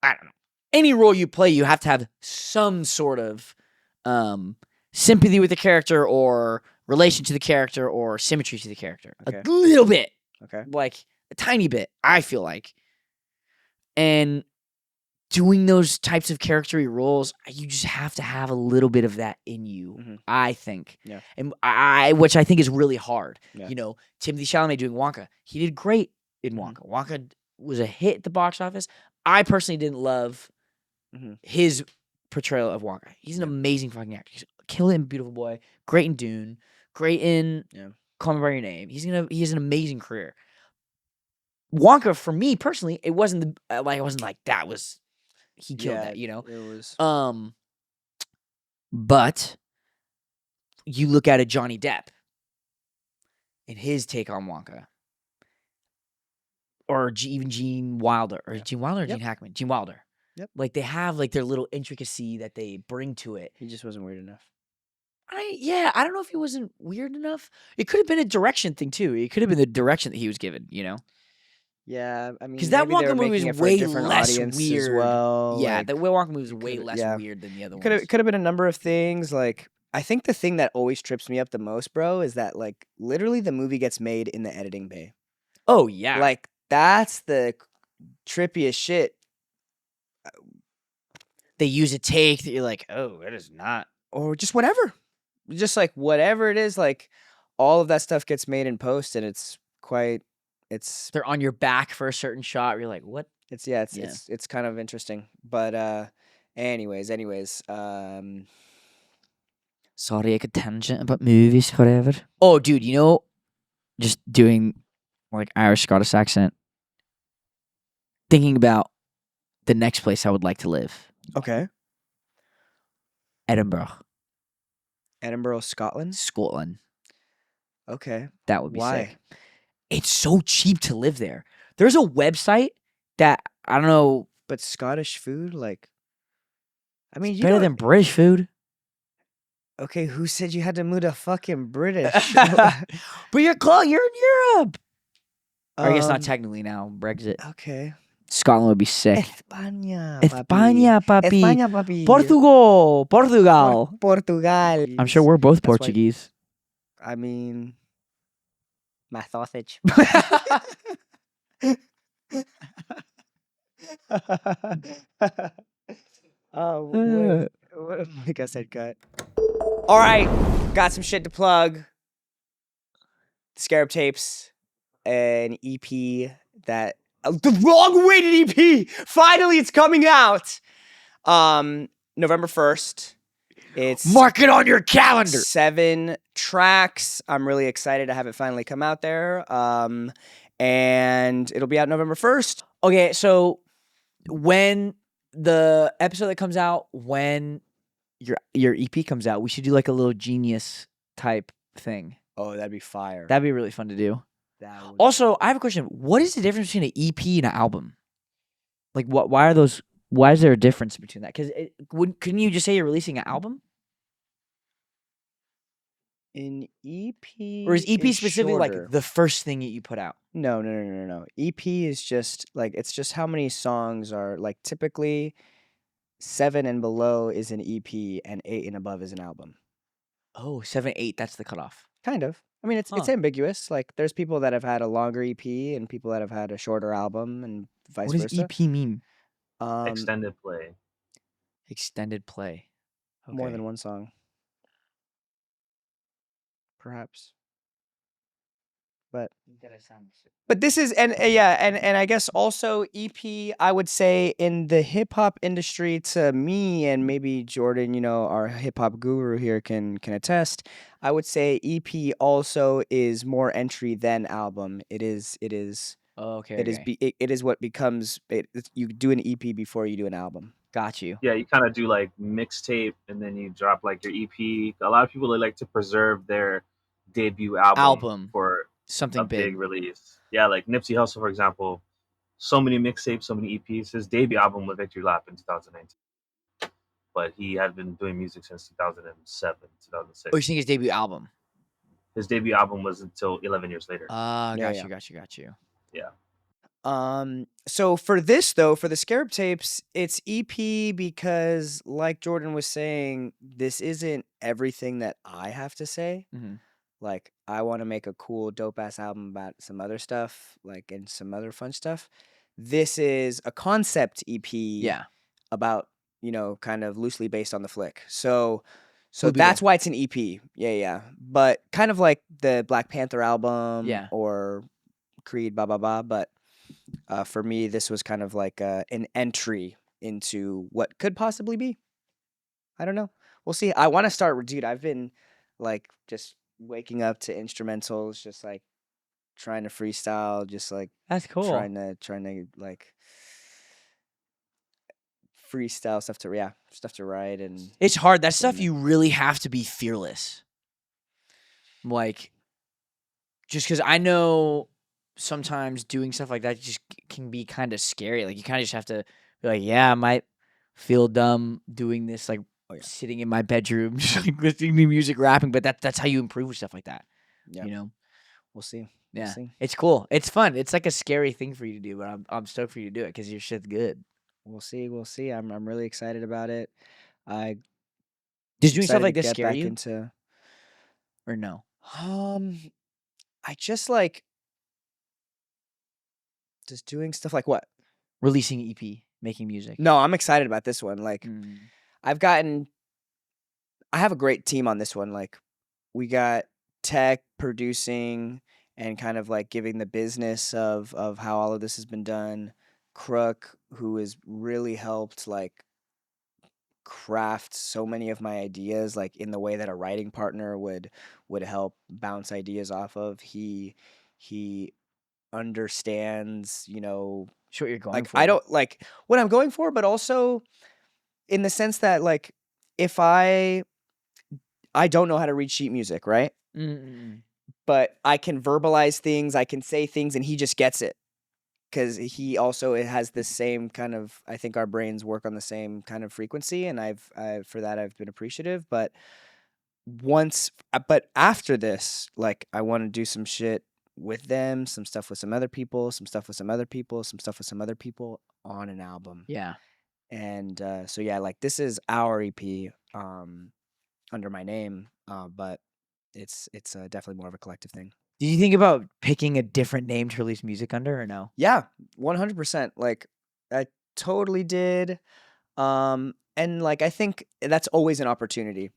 I don't know. Any role you play, you have to have some sort of sympathy with the character or relation to the character or symmetry to the character. Okay. A little bit. Okay. Like a tiny bit, I feel like. And doing those types of character-y roles, you just have to have a little bit of that in you, I think. Yeah. And which I think is really hard. Yeah. You know, Timothée Chalamet doing Wonka. He did great in Wonka. Wonka was a hit at the box office. I personally didn't love his portrayal of Wonka. He's an amazing fucking actor. He's killing in Beautiful Boy, great in Dune, great in Call Me by Your Name. He has an amazing career. Wonka, for me personally, it wasn't I wasn't like that was he killed that, you know. It was but you look at a Johnny Depp and his take on Wonka. Or even Gene Wilder. Or Gene Wilder or Gene Hackman? Gene Wilder. Yep. Like, they have, like, their little intricacy that they bring to it. He just wasn't weird enough. I don't know if he wasn't weird enough. It could have been a direction thing, too. It could have been the direction that he was given, you know? Yeah, I mean, because that Wonka movie is way less weird. As well. Yeah, like, the Wonka movie is way less weird than the other ones. It could have been a number of things. Like, I think the thing that always trips me up the most, bro, is that, like, literally the movie gets made in the editing bay. Oh, yeah. Like, that's the trippiest shit. They use a take that you're like, oh, it is not. Or just whatever. Just like whatever it is, like all of that stuff gets made in post and they're on your back for a certain shot. You're like, what? It's kind of interesting. But anyways. Sorry, I could tangent about movies forever. Oh, dude, you know, just doing like Irish Scottish accent. Thinking about the next place I would like to live. Okay. Edinburgh, Scotland? Scotland. Okay. That would be Why? sick. It's so cheap to live there. There's a website that, I don't know. But Scottish food, like, I mean, it's better than British food. Okay, who said you had to move to fucking British? But you're in Europe. Or I guess not technically now, Brexit. Okay. Scotland would be sick. España, papi. España, papi. Portugal. I'm sure we're both Portuguese. I mean, my sausage. Oh, I guess I'd cut. All right, got some shit to plug. Scarab Tapes, an EP that the long-awaited EP. Finally, it's coming out. November 1st. It's mark it on your calendar. 7 tracks. I'm really excited to have it finally come out there. And it'll be out November 1st. Okay, so when the episode that comes out, when your EP comes out, we should do like a little Genius type thing. Oh, that'd be fire. That'd be really fun to do. Also, I have a question. What is the difference between an EP and an album? Like, why are those Why is there a difference between that? Because couldn't you just say you're releasing an album? An EP Or is EP specifically shorter. like the first thing that you put out? No. EP is just like it's just how many songs are like typically 7 and below is an EP and 8 and above is an album. Oh, 7, 8, that's the cutoff. Kind of. I mean, it's Huh. ambiguous. Like there's people that have had a longer EP and people that have had a shorter album and vice What does versa. EP mean? Extended play. Extended play. More than Okay. one song. Perhaps. But this is and I guess also EP I would say in the hip hop industry to me and maybe Jordan, you know, our hip hop guru here can attest. I would say EP also is more entry than album. It is Oh, okay. it is what becomes you do an EP before you do an album. Got you. Yeah, you kind of do like mixtape, and then you drop like your EP. A lot of people, they like to preserve their debut album for Something a big big. release. Yeah, like Nipsey Hussle, for example. So many mixtapes, so many EPs. His debut album was Victory Lap in 2019, but he had been doing music since 2007, 2006. Oh, you think his debut album? His debut album was until 11 years later. Ah, Yeah, got you. Yeah. So for this though, for the Scarab tapes, it's EP because, like Jordan was saying, this isn't everything that I have to say. Mhm. Like, I want to make a cool, dope ass album about some other stuff, like, and some other fun stuff. This is a concept EP Yeah. about, you know, kind of loosely based on the flick. So Cool that's Beetle. why it's an EP. Yeah. But kind of like the Black Panther album Yeah. or Creed, blah, blah, blah. But for me, this was kind of like an entry into what could possibly be. I don't know. We'll see. I want to start, dude. I've been like just waking up to instrumentals, just like trying to freestyle, just like That's cool. trying to like freestyle stuff to write and It's hard. That stuff Wouldn't it? you really have to be fearless. Like, just because I know sometimes doing stuff like that just can be kind of scary. Like, you kind of just have to be like, yeah, I might feel dumb doing this, like sitting in my bedroom, just like listening to music, rapping. But that's how you improve with stuff like that. yeah. You know? We'll see. Yeah. see. It's cool. It's fun. It's like a scary thing for you to do, but I'm stoked for you to do it because your shit's good. We'll see. I'm really excited about it. I Does doing stuff excited like to this get scare back you into or no? I just like just doing stuff like what? Releasing EP, making music. No, I'm excited about this one. Like Mm. I have a great team on this one. Like we got tech producing and kind of like giving the business of how all of this has been done. Crook, who has really helped like craft so many of my ideas like in the way that a writing partner would help bounce ideas off of. He understands, you know, Show what you're going like for. I don't like what I'm going for, but also in the sense that like if I don't know how to read sheet music, right? Mm-mm. But I can verbalize things, I can say things, and he just gets it. Because he also has the same kind of, I think our brains work on the same kind of frequency, and I've for that I've been appreciative. But after this, like I want to do some shit with them, some stuff with some other people, some stuff with some other people, some stuff with some other people on an album. Yeah. And so yeah, like this is our EP under my name, but it's definitely more of a collective thing. Did you think about picking a different name to release music under or no? Yeah, 100%. Like I totally did. And like I think that's always an opportunity.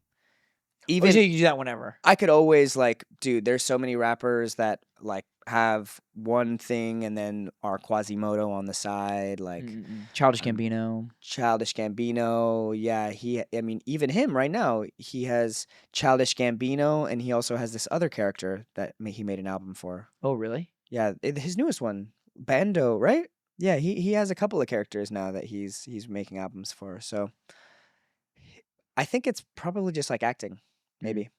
Even you do that whenever. I could always like, dude, there's so many rappers that like have one thing and then are Quasimodo on the side, like Childish Gambino. Childish Gambino. Yeah, I mean, even him right now, he has Childish Gambino and he also has this other character that he made an album for. Oh, really? Yeah, his newest one, Bando, right? Yeah, he has a couple of characters now that he's making albums for. So I think it's probably just like acting, maybe.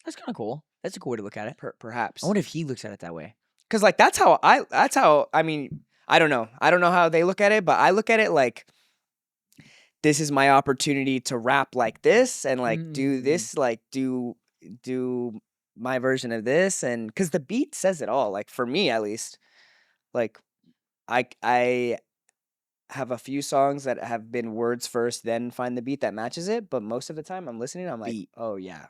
That's kind of cool. That's a cool way to look at it. Perhaps. I wonder if he looks at it that way. Because like that's how I mean, I don't know how they look at it, but I look at it like this is my opportunity to rap like this and like do this, like do my version of this, and because the beat says it all. Like for me at least, like I have a few songs that have been words first, then find the beat that matches it. But most of the time I'm listening, I'm like, oh yeah,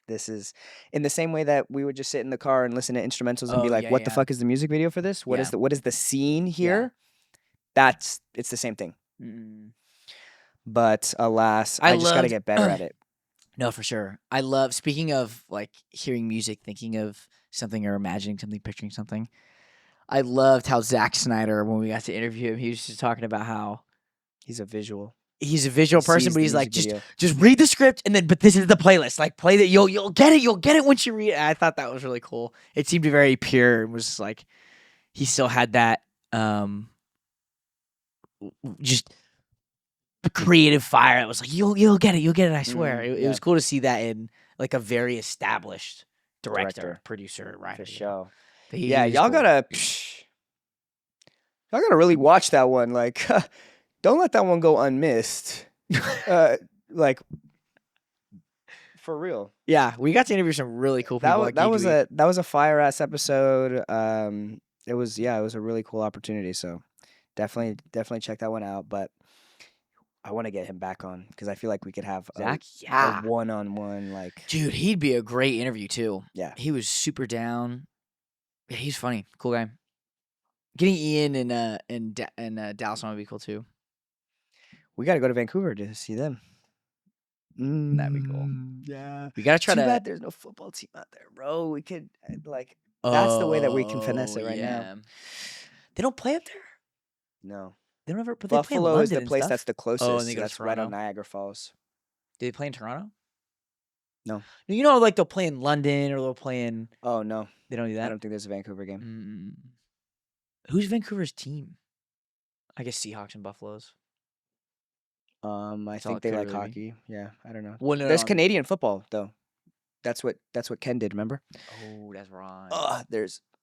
this is in the same way that we would just sit in the car and listen to instrumentals and be like, what the fuck is the music video for this? What is the scene here? It's the same thing. But alas, I just got to get better at it. No, for sure. I love, speaking of like hearing music, thinking of something or imagining something, picturing something. I loved how Zack Snyder, when we got to interview him, he was just talking about how he's a visual person, but he's like, just read the script and then, but this is the playlist. Like play that, you'll get it once you read it. I thought that was really cool. It seemed very pure. It was like he still had that just creative fire. It was like you'll get it. I swear. It was cool to see that in like a very established director, producer, writer. For sure. Yeah, y'all gotta really watch that one. Like, don't let that one go unmissed. Like, for real. Yeah, we got to interview some really cool people. That was a fire ass episode. It was a really cool opportunity. So definitely check that one out. But I want to get him back on because I feel like we could have Zach, a one-on-one. Like, dude, he'd be a great interview too. Yeah, he was super down. Yeah, he's funny, cool guy. Getting Ian and Dallas on would be cool too. We got to go to Vancouver to see them. That'd be cool. Yeah, we gotta try Too bad there's no football team out there, bro. We could like. That's the way that we can finesse it right now. They don't play up there. No. They don't ever. But Buffalo is the place that's the closest. Oh, and they go to that's right Toronto. on Niagara Falls. Do they play in Toronto? No. You know, like they'll play in London or they'll play in. Oh no, they don't do that. I don't think there's a Vancouver game. Who's Vancouver's team? I guess Seahawks and Buffaloes. I think they like hockey. Yeah, I don't know. Well, there's Canadian football though. That's what Ken did. Remember? Oh, that's right.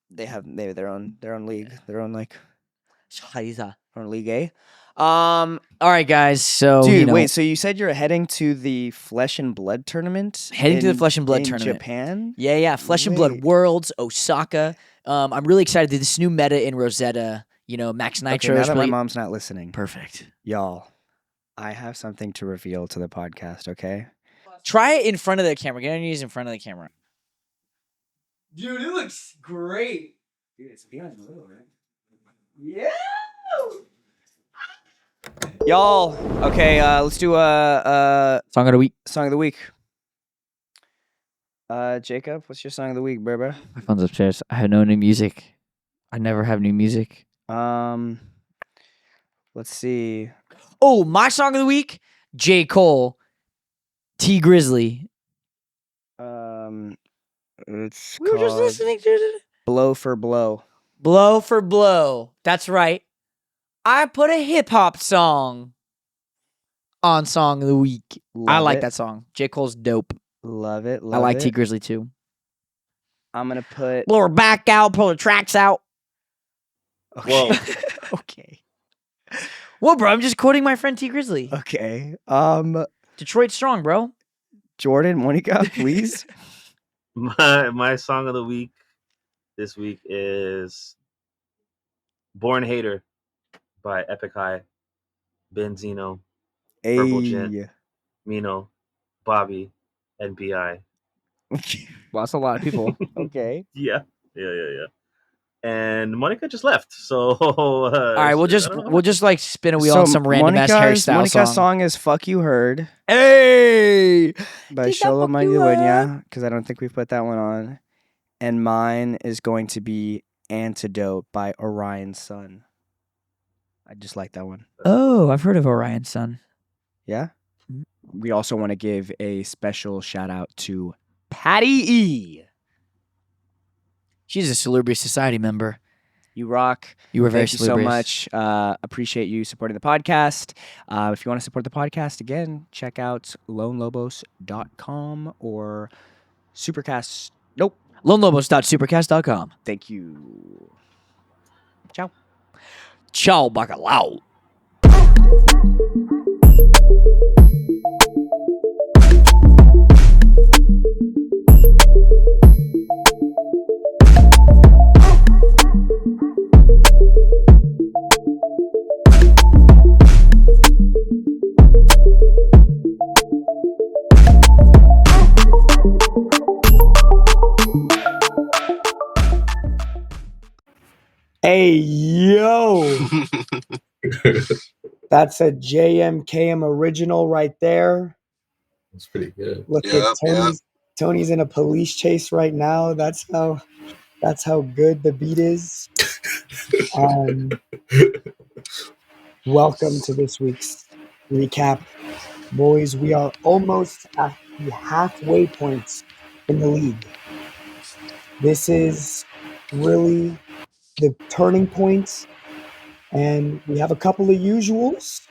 They have their own league, their own like. From League A. All right, guys. So, dude, wait. So you said you're heading to the Flesh and Blood tournament? Heading to the Flesh and Blood tournament, Japan? Yeah. Flesh and Blood Worlds, Osaka. I'm really excited. This new meta in Rosetta. Max Nitro. Okay, now that my mom's not listening. Perfect, y'all. I have something to reveal to the podcast. Okay. Try it in front of the camera. Get on your knees in front of the camera. Dude, it looks great. Dude, it's behind the little, right? Yeah. Y'all, okay, let's do a song of the week. Song of the week. Jacob, what's your song of the week, Berber? My phone's upstairs. I have no new music. I never have new music. Let's see. Oh, my song of the week, J. Cole, T Grizzly. It's we were just listening to it. Blow for Blow. Blow for Blow. That's right. I put a hip hop song on Song of the Week. I like that song. J. Cole's dope. Love it. I like T Grizzly too. I'm gonna put blow her back out, pull her tracks out. Okay. Whoa. Okay. Well, bro, I'm just quoting my friend T Grizzly. Okay. Detroit strong, bro. Jordan, Monica, please. My song of the week this week is Born Hater by Epic High, Benzino, Purple Gin, Mino, Bobby, and B.I. Well, that's a lot of people. Okay. Yeah. And Monica just left, so all right, we'll just like spin a wheel on some random ass Harry Styles Monica's song is "Fuck You Heard." Hey, by Xolo Maridueña, because I don't think we've put that one on. And mine is going to be "Antidote" by Orion's Son. I just like that one. Oh, I've heard of Orion's Son. Yeah. We also want to give a special shout out to Patty E. She's a Salubrious Society member. You rock. You were very salubrious. Thank you so much. Appreciate you supporting the podcast. If you want to support the podcast, again, check out lonelobos.com or Supercast. Nope. lonelobos.supercast.com. Thank you. Ciao. Ciao, bacalao. Hey, yo. That's a JMKM original right there. That's pretty good. Look at Tony's in a police chase right now. That's how good the beat is. Welcome to this week's recap. Boys, we are almost at the halfway point in the league. This is really the turning point, and we have a couple of usuals,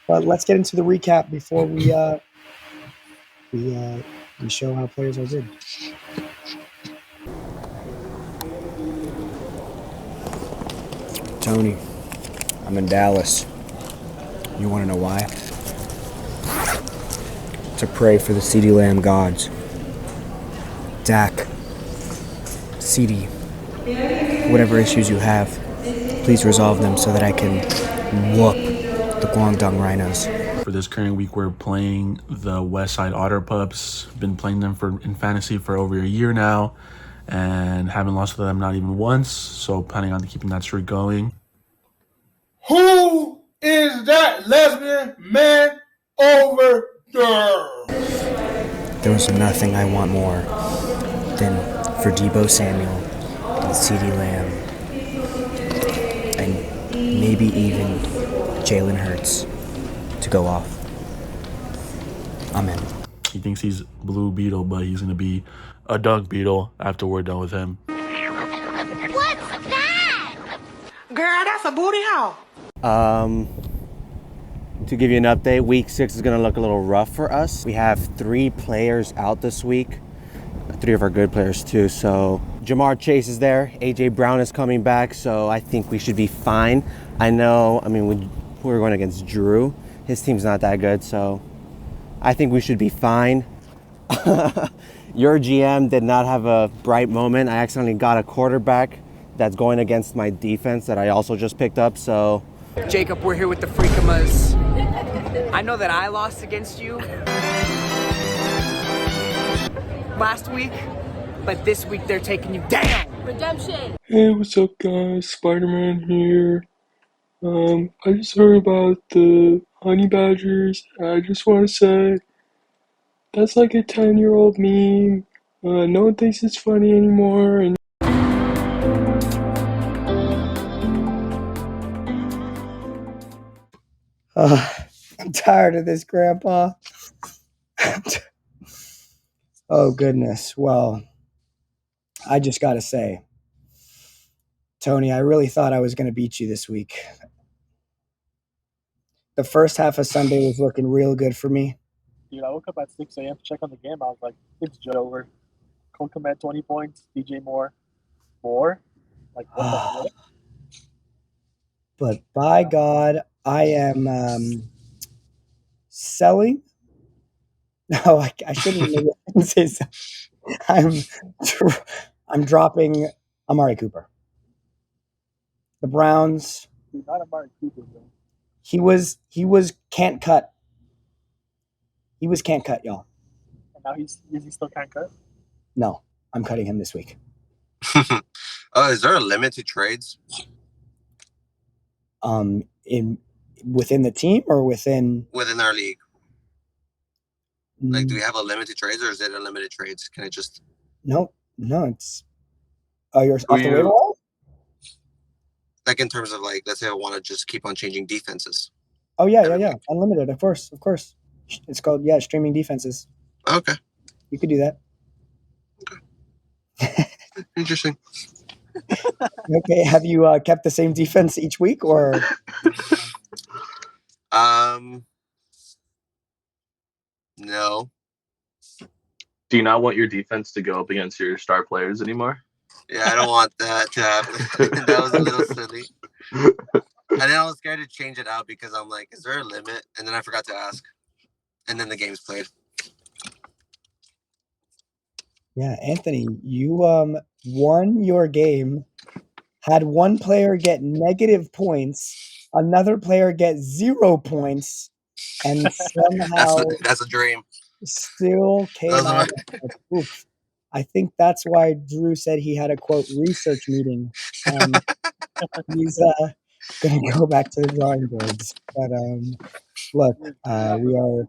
but let's get into the recap before we show how players are good. Tony, I'm in Dallas. You want to know why? To pray for the CD Lamb gods. Dak, CD, whatever issues you have, please resolve them so that I can whoop the Guangdong Rhinos. For this current week, we're playing the West Side Otter Pups. Been playing them in fantasy for over a year now, and haven't lost to them not even once. So planning on keeping that streak going. Who is that lesbian man over there? There was nothing I want more than for Deebo Samuel and CeeDee Lamb and maybe even Jalen Hurts to go off. I'm in. He thinks he's Blue Beetle, but he's going to be a Doug Beetle after we're done with him. What's that? Girl, that's a booty hole. To give you an update, week 6 is going to look a little rough for us. We have 3 players out this week, 3 of our good players too. So Jamar Chase is there, AJ Brown is coming back, so I think we should be fine. We're going against Drew. His team's not that good, so I think we should be fine. Your GM did not have a bright moment. I accidentally got a quarterback that's going against my defense that I also just picked up, so. Jacob, we're here with the Freakamas. I know that I lost against you last week, but this week they're taking you down. Redemption. Hey, what's up, guys? Spider-Man here. I just heard about the honey badgers. I just want to say that's like a 10-year-old meme. No one thinks it's funny anymore. And I'm tired of this, Grandpa. Oh, goodness. Well, I just got to say, Tony, I really thought I was going to beat you this week. The first half of Sunday was looking real good for me. Dude, I woke up at 6 a.m. to check on the game. I was like, it's just over. Cole Kmet, 20 points. DJ Moore, 4. Like, what the heck? But by God, I am selling. No, I shouldn't say so. I'm dropping Amari Cooper. The Browns. Dude, not Amari Cooper, bro. He was can't cut. He was can't cut, y'all. And now is he still can't cut? No, I'm cutting him this week. Is there a limit to trades? Within the team or within our league? Like, do we have a limit to trades, or is it unlimited trades? Can I just? No, it's. Oh, you're off the waiver wire? Like, in terms of, like, let's say I want to just keep on changing defenses. Oh yeah, unlimited, of course. It's called streaming defenses. Okay. You could do that. Okay. Interesting. Okay, have you kept the same defense each week, or? No. Do you not want your defense to go up against your star players anymore? Yeah, I don't want that to happen. That was a little silly. And then I was scared to change it out because I'm like, is there a limit? And then I forgot to ask. And then the game's played. Yeah, Anthony, you won your game, had one player get negative points, another player get 0 points, and somehow that's a dream. Still came out. I think that's why Drew said he had a quote research meeting. He's gonna go back to the drawing boards. But look, we are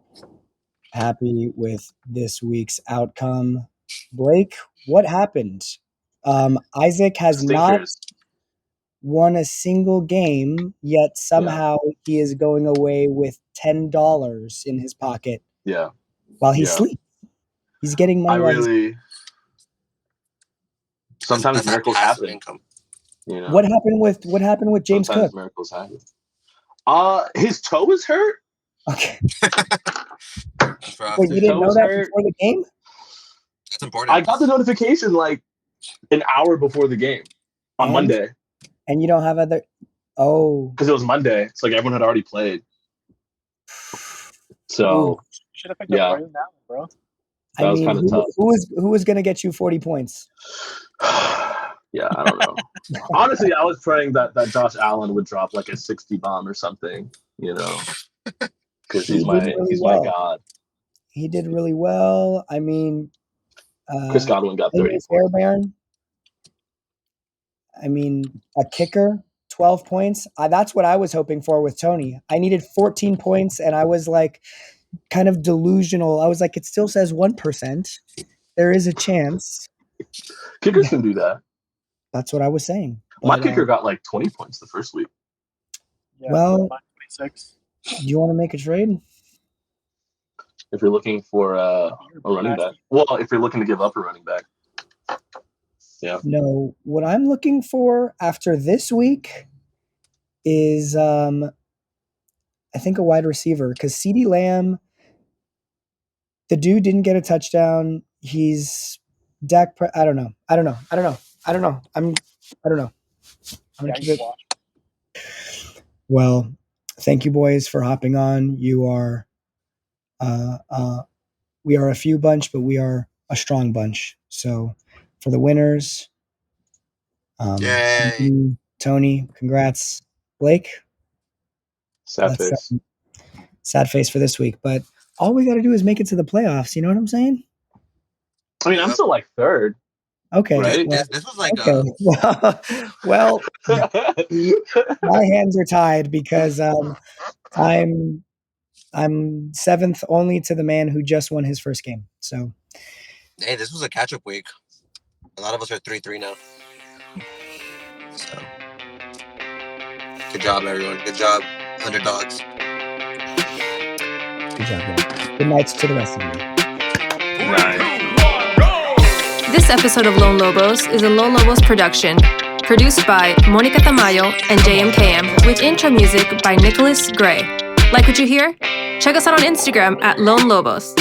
happy with this week's outcome. Blake, what happened? Isaac has not won a single game, yet somehow he is going away with $10 in his pocket. Yeah. While he sleeps. He's getting money. Sometimes miracles happen. Income. You know? What happened with James Sometimes Cook? miracles happen. His toe is hurt. Okay. Wait, you didn't know that before the game? That's important. I got the notification like an hour before the game on Monday. And you don't have other... Oh. Because it was Monday. It's like everyone had already played. So, should have picked up Braden now, bro. That was kind of tough. Who was going to get you 40 points? Yeah, I don't know. Honestly, I was praying that Josh Allen would drop like a 60 bomb or something, you know, because he's my god. He did really well. I mean, Chris Godwin got 30 points. I mean, a kicker, 12 points. That's what I was hoping for with Tony. I needed 14 points, and I was like kind of delusional. I was like, it still says 1%. There is a chance. Kickers can do that. That's what I was saying. My kicker got like 20 points the first week. Yeah, well, 26. Do you want to make a trade? If you're looking for a running back. Well, if you're looking to give up a running back. Yeah. No, what I'm looking for after this week is I think a wide receiver, because CeeDee Lamb, the dude didn't get a touchdown. He's I don't know. I'm gonna keep it. Well, thank you boys for hopping on. You are we are a few bunch, but we are a strong bunch. So for the winners, thank you, Tony, congrats. Blake, sad face for this week, but all we got to do is make it to the playoffs. You know what I'm saying? I mean, I'm still like third. Okay. Right? This was like well, my hands are tied because I'm seventh only to the man who just won his first game. So, hey, this was a catch-up week. A lot of us are 3-3 now. So, good job, everyone. Good job, underdogs. Good job, man. Good night to the rest of you. This episode of Lone Lobos is a Lone Lobos production, produced by Monica Tamayo and JMKM, with intro music by Nicholas Gray. Like what you hear? Check us out on Instagram at Lone Lobos.